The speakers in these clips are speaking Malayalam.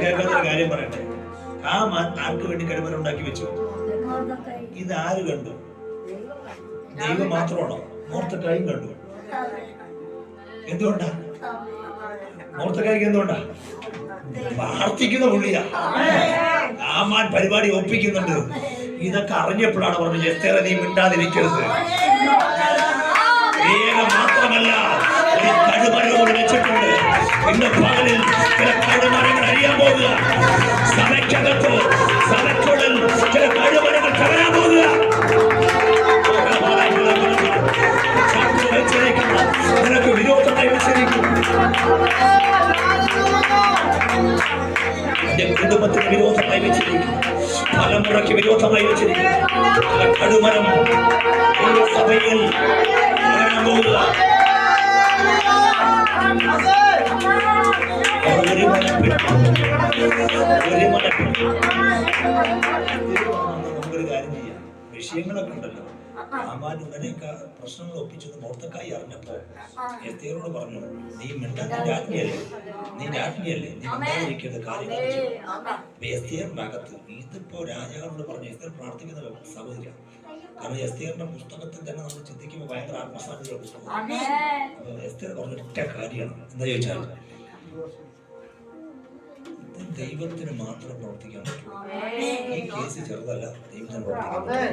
കേൾക്കാത്ത കാര്യം പറയട്ടെ. ഹാമാൻ ആർക്ക് വേണ്ടി കടുമരം ഉണ്ടാക്കി വെച്ചു? ഇത് ആര് കണ്ടു? ദൈവം മാത്രമാണോ? മോർദെഖായും കണ്ടു. എന്തുകൊണ്ടാ? മോർദെഖായിക്ക് എന്തുകൊണ്ടാ? പ്രാർത്ഥിക്കുന്ന പുള്ളിയാ. ഹാമാൻ പരിപാടി ഒപ്പിക്കുന്നുണ്ട്. ഇതൊക്കെ അറിഞ്ഞപ്പോഴാണ് പറഞ്ഞത്, എസ്തേറെ നീ മിണ്ടാതിരിക്കരുത്. വേഗം മാത്രമല്ല, ഒരു കടുമരയോട് വെച്ചിട്ടുണ്ട്. ഇന്ന് പകലിൽ ചില കടുമരങ്ങൾ അറിയാൻ പോകുക. സഭയ്ക്കകത്ത് സഭയ്ക്കുള്ളിൽ ചില കടുമരങ്ങൾ തകരാൻ പോകുക. നിനക്ക് വിരോധമായി വെച്ചിരിക്കും. എന്റെ കുടുംബത്തിന് വിരോധമായി വെച്ചിരിക്കും. തലമുറയ്ക്ക് വിരോധമായി വെച്ചിരിക്കും. ചില കടുമരം സഭയിൽ തകരാൻ പോകുക. നമുക്കൊരു കാര്യം ചെയ്യാം. വിഷയങ്ങളൊക്കെ ഉണ്ടല്ലോ. ഹാമാൻ ഇങ്ങനെയൊക്കെ പ്രശ്നങ്ങൾ ഒപ്പിച്ചത് മോർദെഖായി അറിഞ്ഞപ്പോ എസ്തേറിനോട് പറഞ്ഞു, നീ മിണ്ടാൻ രാജ്ഞിയല്ലേ, നീ മിണ്ടാതിരിക്കുന്ന കാര്യങ്ങൾ. എസ്തേറിന്റെ അകത്ത് ഇതിപ്പോ രാജാവിനോട് പറഞ്ഞു. എസ്തേർ പ്രാർത്ഥിക്കുന്ന സഹോദരിയ. കാരണം എസ്തേറിന്റെ പുസ്തകത്തിൽ തന്നെ നമ്മൾ ചിന്തിക്കുമ്പോൾ ഭയങ്കര ആത്മസാന്നിധ്യമുള്ള പുസ്തകം. അപ്പൊ എസ്തേർ പറഞ്ഞൊറ്റ കാര്യമാണ്. എന്താ ചോദിച്ചാൽ, ദൈവത്തിന് മാത്രം പ്രവർത്തിക്കാൻ പറ്റും. ഈ കേസ് ചെറുതല്ല, ദൈവത്തിന് പ്രവർത്തിക്കാൻ.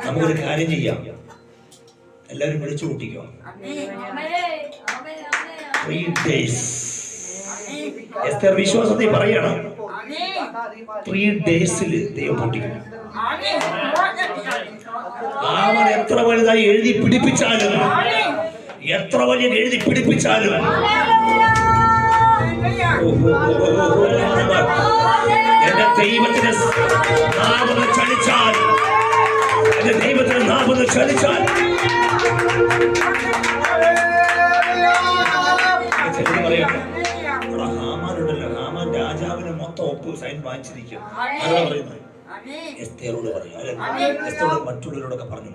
നമുക്കൊരു കാര്യം ചെയ്യാം, എല്ലാവരും വിളിച്ചു കൂട്ടിക്കോ. 3 days. എസ്തേർ വിശ്വാസത്തിൽ പറയണം, 3 days ദൈവം പൊട്ടിക്കും. അവൻ എത്ര വലുതായി എഴുതി പിടിപ്പിച്ചാലും, എത്ര വലിയ എഴുതി പിടിപ്പിച്ചാലും, എന്റെ ദൈവത്തിന് നാമം ചലിച്ചാൽ, എന്റെ ദൈവത്തിന് നാമം ചലിച്ചാൽ, ചിലത് പറയട്ടെ, ഹാമാനുണ്ടല്ലോ, ഹാമാൻ രാജാവിന് മൊത്തം ഒപ്പ് സൈൻ വാങ്ങിച്ചിരിക്കും. അതാ പറയുന്നത്. എസ്തേറോട് പറഞ്ഞു, അല്ലെ എസ്തേറോട് മറ്റുള്ളവരോടൊക്കെ പറഞ്ഞു.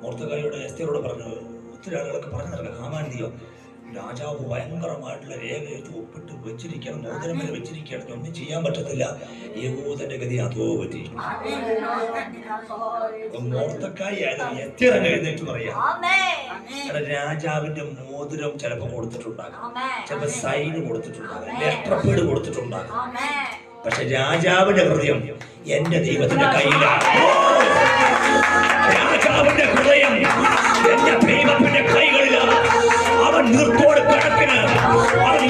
മോർദെഖായിയോട് എസ്തേറോട് പറഞ്ഞു. ഒത്തിരി ആളുകളൊക്കെ പറഞ്ഞു നടക്കാം. ഹാമാൻ എന്ത് ചെയ്യും? രാജാവ് ഭയങ്കരമായിട്ടുള്ള രേഖ എടുത്ത് ഒപ്പിട്ട് വെച്ചിരിക്കണം, മോതിരം വരെ വെച്ചിരിക്കണം. ഒന്നും ചെയ്യാൻ പറ്റത്തില്ല. യഹൂദന്റെ ഗതി അതോ പറ്റി. മോർദെഖായി ആയാലും എസ്തേർ എഴുന്നേറ്റ് പറയാം, രാജാവിന്റെ മോതിരം ചിലപ്പോൾ കൊടുത്തിട്ടുണ്ടാകും, ചിലപ്പോൾ സൈന് കൊടുത്തിട്ടുണ്ടാകും, ലെറ്റർപേഡ് കൊടുത്തിട്ടുണ്ടാകും. പക്ഷെ രാജാവിന്റെ ഹൃദയം എന്റെ ദൈവത്തിന്റെ കയ്യിലാണ്. രാജാവിന്റെ ഹൃദയം എന്റെ ദൈവത്തിന്റെ കൈകളിലാണ്. അവൻ നിർത്തോട് കണക്കിന് അവൻ